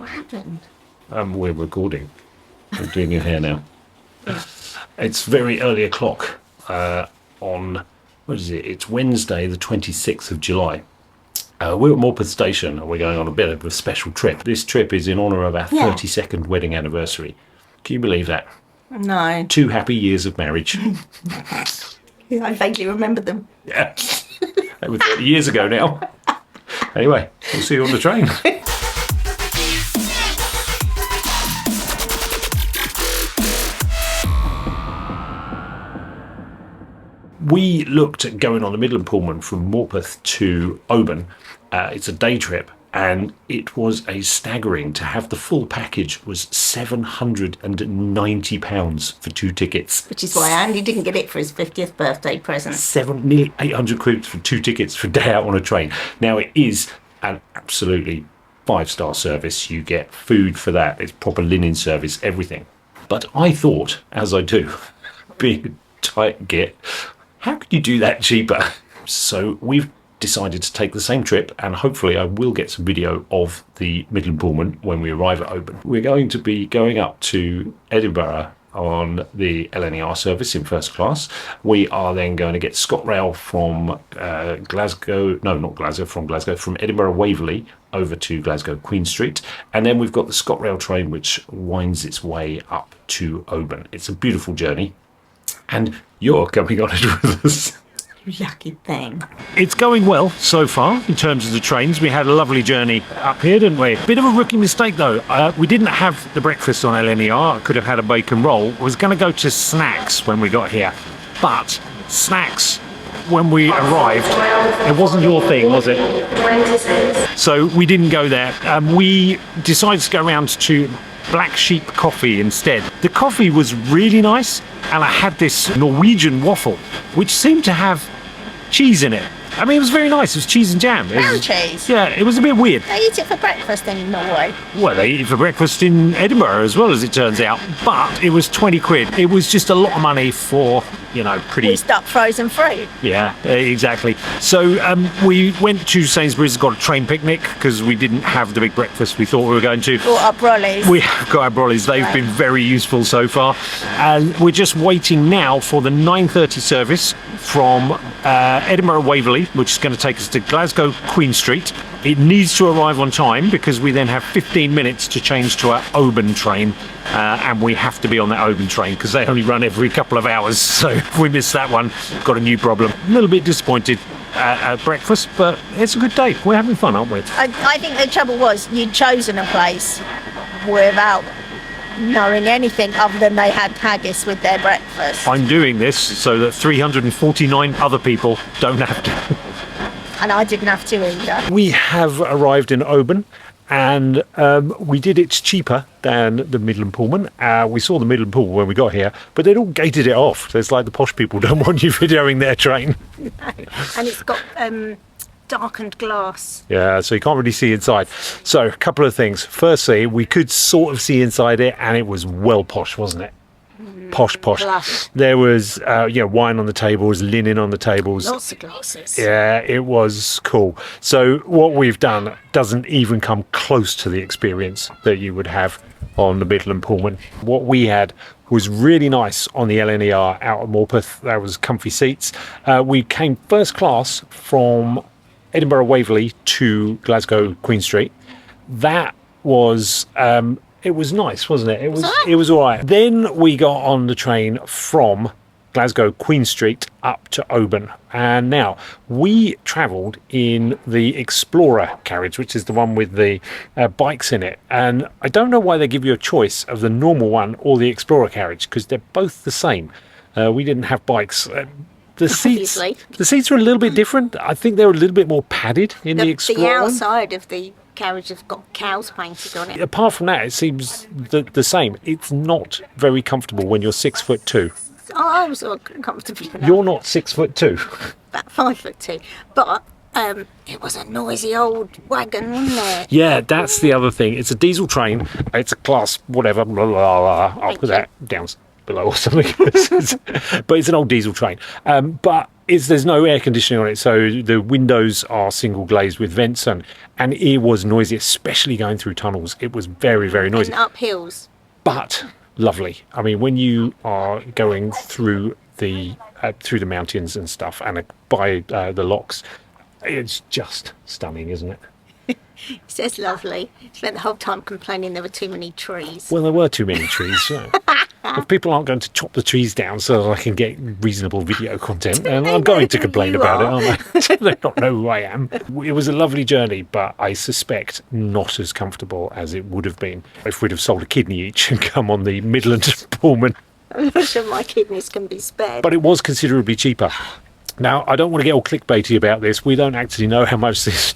What happened? We're recording. I'm doing your hair now. It's very early o'clock on, what is it? It's Wednesday, the 26th of July. We're at Morpeth Station and we're going on a bit of a special trip. This trip is in honour of our 32nd wedding anniversary. Can you believe that? No. 2 happy years of marriage. Yeah, I vaguely remember them. Yeah. That was 30 years ago now. Anyway, we'll see you on the train. We looked at going on the Midland Pullman from Morpeth to Oban. It's a day trip, and it was a staggering. To have the full package was £790 for 2 tickets. Which is why Andy didn't get it for his 50th birthday present. Nearly 800 quid for 2 tickets for a day out on a train. Now, it is an absolutely 5-star service. You get food for that. It's proper linen service, everything. But I thought, as I do, being a tight git, how could you do that cheaper? So we've decided to take the same trip, and hopefully I will get some video of the Midland Pullman when we arrive at Oban. We're going to be going up to Edinburgh on the LNER service in first class. We are then going to get ScotRail from from Edinburgh Waverley over to Glasgow Queen Street, and then we've got the ScotRail train which winds its way up to Oban. It's a beautiful journey, and you're coming on it with us. Lucky thing. It's going well so far in terms of the trains. We had a lovely journey up here, didn't we? Bit of a rookie mistake though. We didn't have the breakfast on LNER. I could have had a bacon roll. I was going to go to snacks when we got here, but snacks when we arrived, it wasn't your thing, was it? 26. So we didn't go there. We decided to go around to Black Sheep Coffee instead. The coffee was really nice, and I had this Norwegian waffle which seemed to have cheese in it. I mean, it was very nice. It was cheese and jam. Brown cheese? Yeah, it was a bit weird. They eat it for breakfast in Norway. Well, they eat it for breakfast in Edinburgh as well, as it turns out. But it was 20 quid. It was just a lot of money for, you know, pretty... Stuck frozen fruit. Yeah, exactly. So we went to Sainsbury's, got a train picnic, because we didn't have the big breakfast we thought we were going to. Brought our brollies. We have got our brollies. They've been very useful so far. And we're just waiting now for the 9:30 service from Edinburgh Waverley, which is going to take us to Glasgow Queen Street. It needs to arrive on time because we then have 15 minutes to change to our Oban train, and we have to be on that Oban train because they only run every couple of hours. So if we miss that one, we've got a new problem. A little bit disappointed at breakfast, but it's a good day. We're having fun, aren't we? I think the trouble was you'd chosen a place without knowing anything other than they had haggis with their breakfast. I'm doing this so that 349 other people don't have to. And I didn't have to either. We have arrived in Oban, and we did it cheaper than the Midland Pullman. We saw the Midland Pullman when we got here, but they'd all gated it off. So it's like the posh people don't want you videoing their train. No. And it's got darkened glass. Yeah, so you can't really see inside. So a couple of things. Firstly, we could sort of see inside it, and it was well posh, wasn't it? Posh. Plush. There was wine on the tables, linen on the tables. Lots of glasses. Yeah, it was cool. So what we've done doesn't even come close to the experience that you would have on the Midland Pullman. What we had was really nice on the LNER out of Morpeth. That was comfy seats. We came first class from Edinburgh Waverley to Glasgow Queen Street. That was it was nice, wasn't it? It was all right. Then we got on the train from Glasgow Queen Street up to Oban, and now we travelled in the Explorer carriage, which is the one with the bikes in it. And I don't know why they give you a choice of the normal one or the Explorer carriage, because they're both the same. We didn't have bikes. The seats are a little bit different. I think they're a little bit more padded in the Explorer. The outside of the carriage has got cows painted on it. Apart from that, it seems the same. It's not very comfortable when you're 6'2". Oh, I was comfortable enough. You're not 6'2". About 5'2", but it was a noisy old wagon, wasn't it? Yeah, that's the other thing. It's a diesel train. It's a class whatever. Blah, blah, blah. I'll put that down below or something. But it's an old diesel train. But there's no air conditioning on it, so the windows are single glazed with vents, and it was noisy, especially going through tunnels. It was very, very noisy. And up hills. But lovely. I mean, when you are going through the mountains and stuff, and by the locks, it's just stunning, isn't it? It says lovely. Spent the whole time complaining there were too many trees. Well, there were too many trees. If people aren't going to chop the trees down so that I can get reasonable video content, and I'm going to complain about it, aren't I? They don't know who I am. It was a lovely journey, but I suspect not as comfortable as it would have been if we'd have sold a kidney each and come on the Midland Pullman. I'm not sure my kidneys can be spared. But it was considerably cheaper. Now, I don't want to get all clickbaity about this. We don't actually know how much this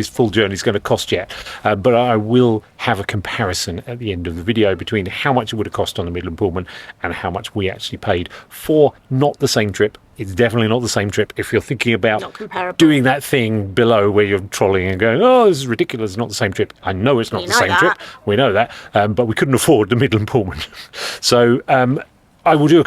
full journey is going to cost yet. But I will have a comparison at the end of the video between how much it would have cost on the Midland Pullman and how much we actually paid for not the same trip. It's definitely not the same trip. If you're thinking about doing that thing below where you're trolling and going, oh, this is ridiculous, it's not the same trip. I know it's not the same trip. We know that. But we couldn't afford the Midland Pullman. So I will do a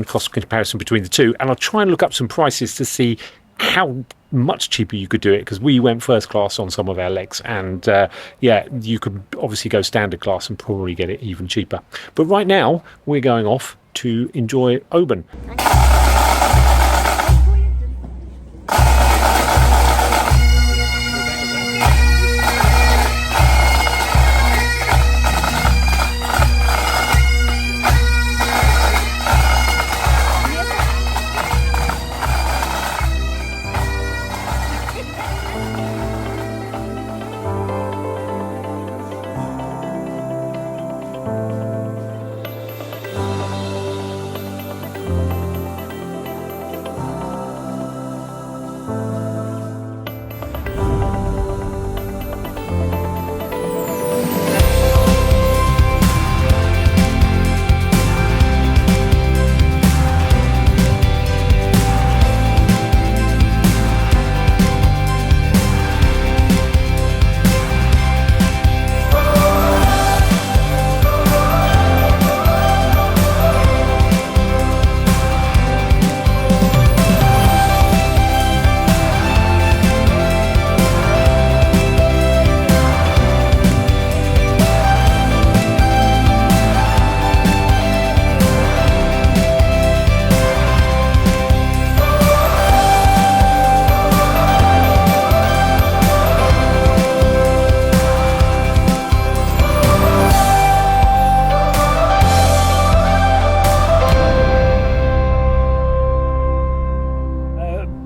cost comparison between the two, and I'll try and look up some prices to see how much cheaper you could do it, because we went first class on some of our legs, and you could obviously go standard class and probably get it even cheaper. But right now, we're going off to enjoy Oban.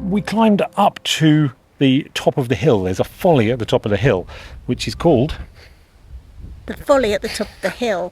We climbed up to the top of the hill. There's a folly at the top of the hill, which is called The folly at the top of the hill.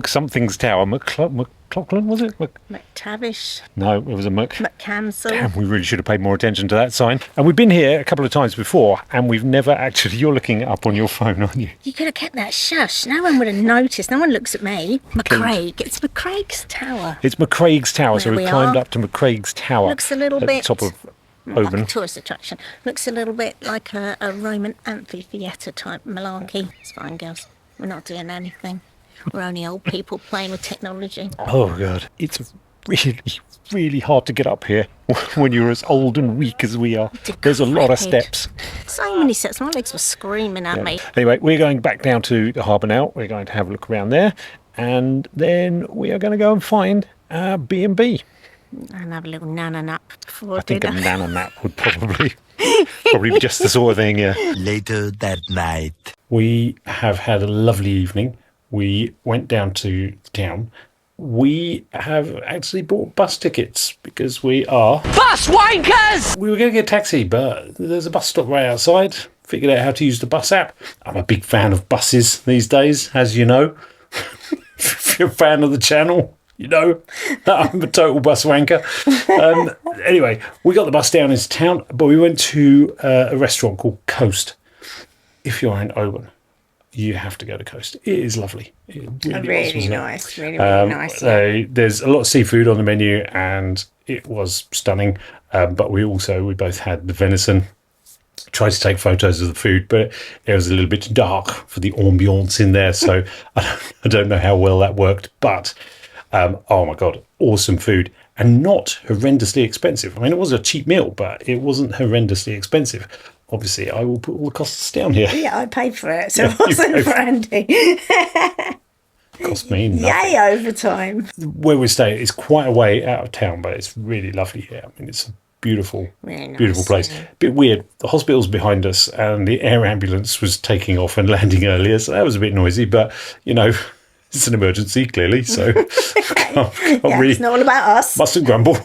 Something's Tower. McLaughlin, was it? McTavish. No, it was a McCansell. Damn, we really should have paid more attention to that sign. And we've been here a couple of times before, and we've never actually... You're looking it up on your phone, aren't you? You could have kept that shush. No one would have noticed. No one looks at me. McCraig. It's McCraig's Tower. It's McCraig's Tower. So we climbed up to McCraig's Tower. Looks a little bit... at the top of Oban. Like a tourist attraction. Looks a little bit like a Roman amphitheatre type malarkey. It's fine, girls. We're not doing anything. We're only old people playing with technology. Oh, God. It's really, really hard to get up here when you're as old and weak as we are. There's a lot of steps. So many steps. My legs were screaming at me. Anyway, we're going back down to the harbour now. We're going to have a look around there. And then we are going to go and find our B&B. And have a little nana nap before I think a nana nap would probably be just the sort of thing, yeah. Later that night. We have had a lovely evening. We went down to town. We have actually bought bus tickets because we are... Bus wankers! We were going to get a taxi, but there's a bus stop right outside. Figured out how to use the bus app. I'm a big fan of buses these days, as you know. If you're a fan of the channel... You know, I'm a total bus wanker. Anyway, we got the bus down into town, but we went to a restaurant called Coast. If you're in Oban, you have to go to Coast. It is lovely. It really was, nice. Really nice. There's a lot of seafood on the menu, and it was stunning. But we both had the venison. Tried to take photos of the food, but it was a little bit dark for the ambiance in there. So I don't know how well that worked, but... oh my God, awesome food. and not horrendously expensive. I mean, it was a cheap meal, but it wasn't horrendously expensive. Obviously, I will put all the costs down here. Yeah, I paid for it, so Yeah, it wasn't for Andy. Cost me nothing. Yay, overtime. Where we stay is quite a way out of town, but it's really lovely here. I mean, it's a beautiful, Really nice, beautiful place. yeah. Bit weird. The hospital's behind us, and the air ambulance was taking off and landing earlier, so that was a bit noisy. But you know, it's an emergency, clearly, so can't It's not all about us. mustn't grumble.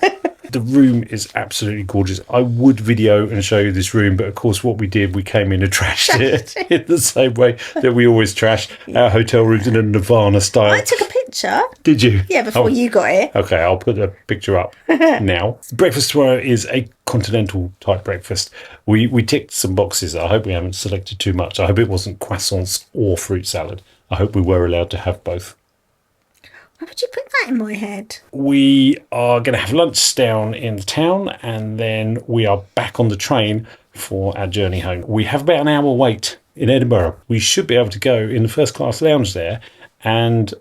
The room is absolutely gorgeous. I would video and show you this room, but of course what we did, we came in and trashed it in the same way that we always trash our hotel rooms in a Nirvana style. I took a picture. Did you? Yeah, before Oh, you got here. Okay, I'll put a picture up now. Breakfast tomorrow is a continental type breakfast. We ticked some boxes. I hope we haven't selected too much. I hope it wasn't croissants or fruit salad. I hope we were allowed to have both. Why would you put that in my head? We are going to have lunch down in the town, and then we are back on the train for our journey home. We have about an hour wait in Edinburgh. We should be able to go in the first class lounge there and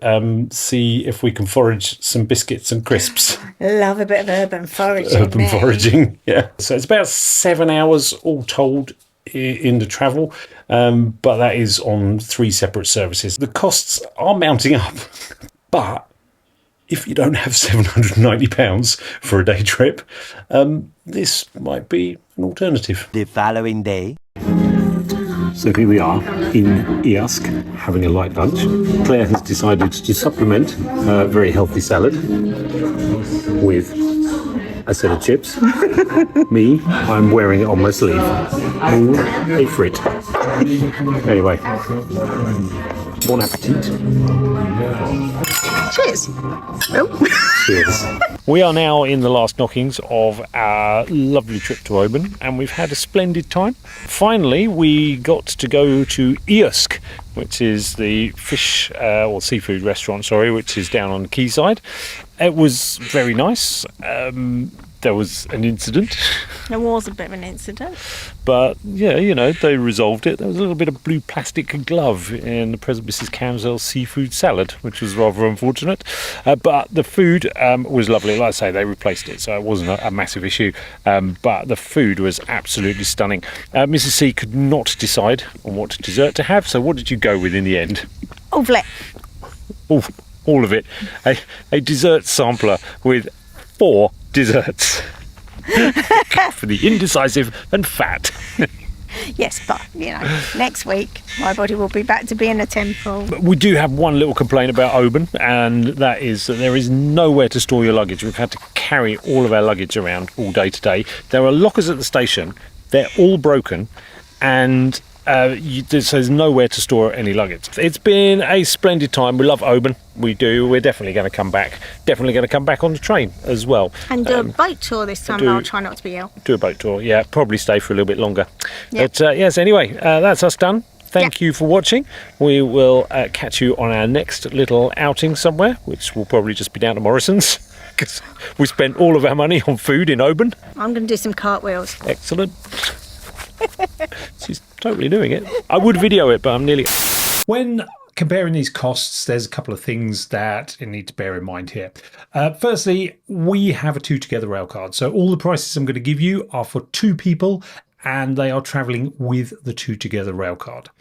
see if we can forage some biscuits and crisps. Love a bit of urban foraging. Urban me. foraging, yeah. So it's about 7 hours all told in the travel, but that is on 3 separate services. The costs are mounting up, but if you don't have £790 for a day trip, this might be an alternative. The following day. So here we are in EE-USK having a light lunch. Claire has decided to supplement a very healthy salad with a set of chips. Me, I'm wearing it on my sleeve. Ooh, a frit. Anyway, bon appetit. Cheers. Cheers. We are now in the last knockings of our lovely trip to Oban, and we've had a splendid time. Finally, we got to go to EE-USK, which is the fish or seafood restaurant, which is down on the quayside. It was very nice. There was an incident, There was a bit of an incident. but yeah, you know, they resolved it. There was a little bit of blue plastic glove in the present Mrs. Camsell's seafood salad, which was rather unfortunate. But the food was lovely. Like I say, they replaced it, so it wasn't a massive issue. But the food was absolutely stunning. Mrs. C could not decide on what dessert to have, so what did you go with in the end? Ouvlet. Oh, all of it. A dessert sampler with 4 desserts. For the indecisive and fat. Yes, but, you know, next week my body will be back to being a temple. We do have one little complaint about Oban, and that is that there is nowhere to store your luggage. We've had to carry all of our luggage around all day today. There are lockers at the station. They're all broken, and there's nowhere to store any luggage. It's been a splendid time. We love Oban. We do. We're definitely going to come back. Definitely going to come back on the train as well. And do a boat tour this time, and I'll try not to be ill. Do a boat tour. Yeah, probably stay for a little bit longer. Yep. But yes, anyway, that's us done. Thank you for watching. We will catch you on our next little outing somewhere, which will probably just be down to Morrison's, because we spent all of our money on food in Oban. I'm going to do some cartwheels. Excellent. She's totally doing it. I would video it, but I'm nearly... When comparing these costs, there's a couple of things that you need to bear in mind here. Firstly, we have a 2 together rail card. So all the prices I'm going to give you are for 2 people, and they are travelling with the 2 together rail card.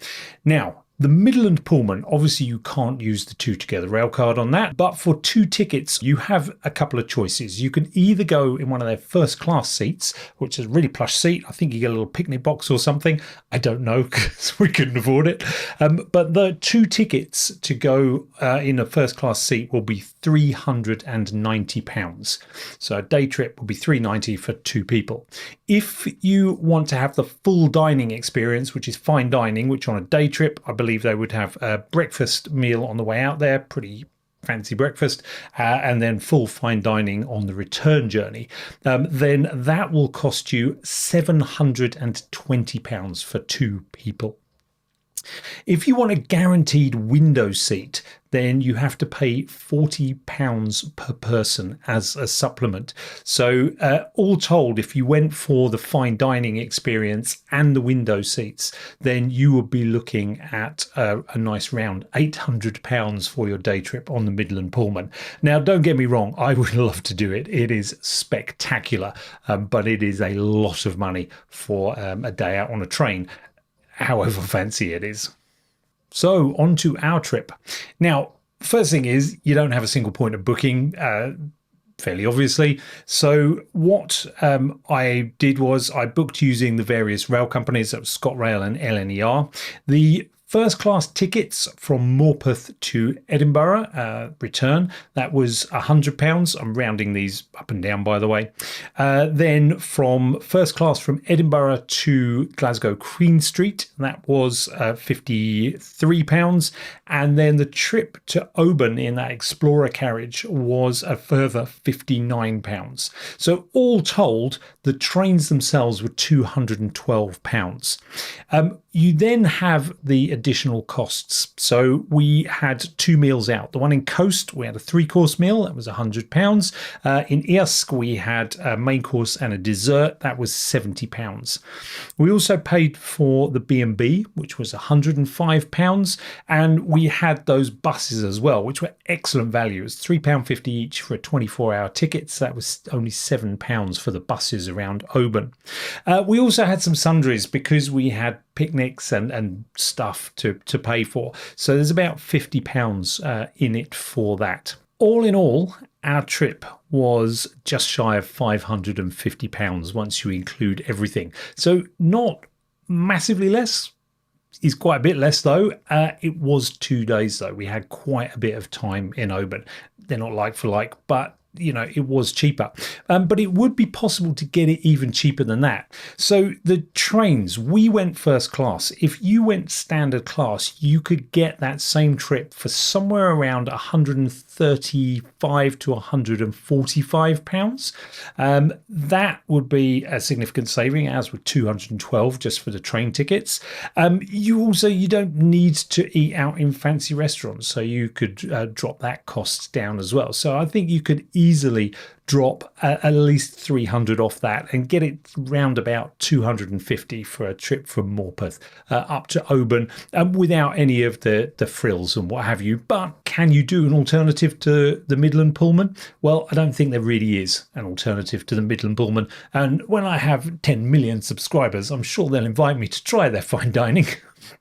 Now, the Midland Pullman, obviously you can't use the 2 together rail card on that, but for 2 tickets, you have a couple of choices. You can either go in one of their first class seats, which is a really plush seat. I think you get a little picnic box or something. I don't know, because we couldn't afford it. But the 2 tickets to go in a first class seat will be £390. So a day trip will be £390 for 2 people. If you want to have the full dining experience, which is fine dining, which on a day trip, I believe they would have a breakfast meal on the way out there, pretty fancy breakfast, and then full fine dining on the return journey, then that will cost you £720 for 2 people. If you want a guaranteed window seat, then you have to pay £40 per person as a supplement. So all told, if you went for the fine dining experience and the window seats, then you would be looking at a nice round £800 for your day trip on the Midland Pullman. Now, don't get me wrong, I would love to do it. It is spectacular, but it is a lot of money for a day out on a train, however fancy it is. So on to our trip. Now, first thing is you don't have a single point of booking, fairly obviously. So what I did was I booked using the various rail companies, that was ScotRail and LNER. The first class tickets from Morpeth to Edinburgh return, that was £100. I'm rounding these up and down, by the way. Then from first class from Edinburgh to Glasgow Queen Street, that was £53. And then the trip to Oban in that Explorer carriage was a further £59. So all told, the trains themselves were £212. You then have the additional costs. So we had 2 meals out. The one in Coast, we had a 3-course meal, that was £100. In EE-USK, we had a main course and a dessert, that was £70. We also paid for the B&B, which was £105, and we had those buses as well, which were excellent value. It was £3.50 each for a 24-hour ticket, so that was only £7 for the buses around Oban. We also had some sundries because we had picnics and stuff to pay for. So there's about £50 in it for that. All in all, our trip was just shy of £550 once you include everything. So not massively less. Is quite a bit less though. It was 2 days though. We had quite a bit of time in Oban. They're not like for like, but you know, it was cheaper. But it would be possible to get it even cheaper than that. So the trains, we went first class. If you went standard class, you could get that same trip for somewhere around £135 to £145. That would be a significant saving, as with £212 just for the train tickets. You don't need to eat out in fancy restaurants, so you could drop that cost down as well. So I think you could easily drop at least 300 off that and get it round about 250 for a trip from Morpeth up to Oban without any of the frills and what have you. But can you do an alternative to the Midland Pullman? Well, I don't think there really is an alternative to the Midland Pullman. And when I have 10 million subscribers, I'm sure they'll invite me to try their fine dining.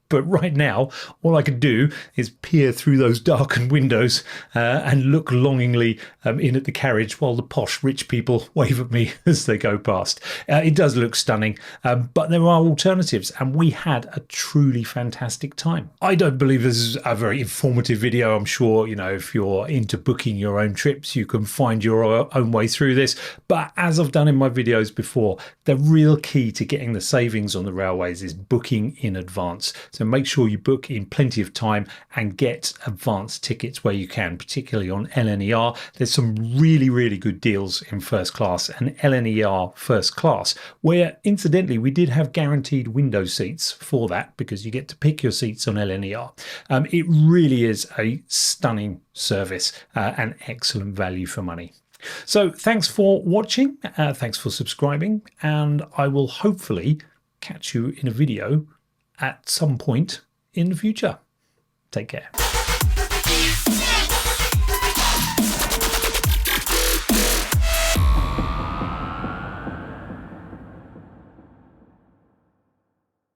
But right now, all I can do is peer through those darkened windows and look longingly in at the carriage while the posh rich people wave at me as they go past. It does look stunning, but there are alternatives, and we had a truly fantastic time. I don't believe this is a very informative video. I'm sure, you know, if you're into booking your own trips, you can find your own way through this. But as I've done in my videos before, the real key to getting the savings on the railways is booking in advance. So make sure you book in plenty of time and get advance tickets where you can, particularly on LNER. There's some really, really good deals in first class and LNER first class, where incidentally we did have guaranteed window seats for that because you get to pick your seats on LNER. It really is a stunning service and excellent value for money. So thanks for watching, thanks for subscribing, and I will hopefully catch you in a video at some point in the future. Take care.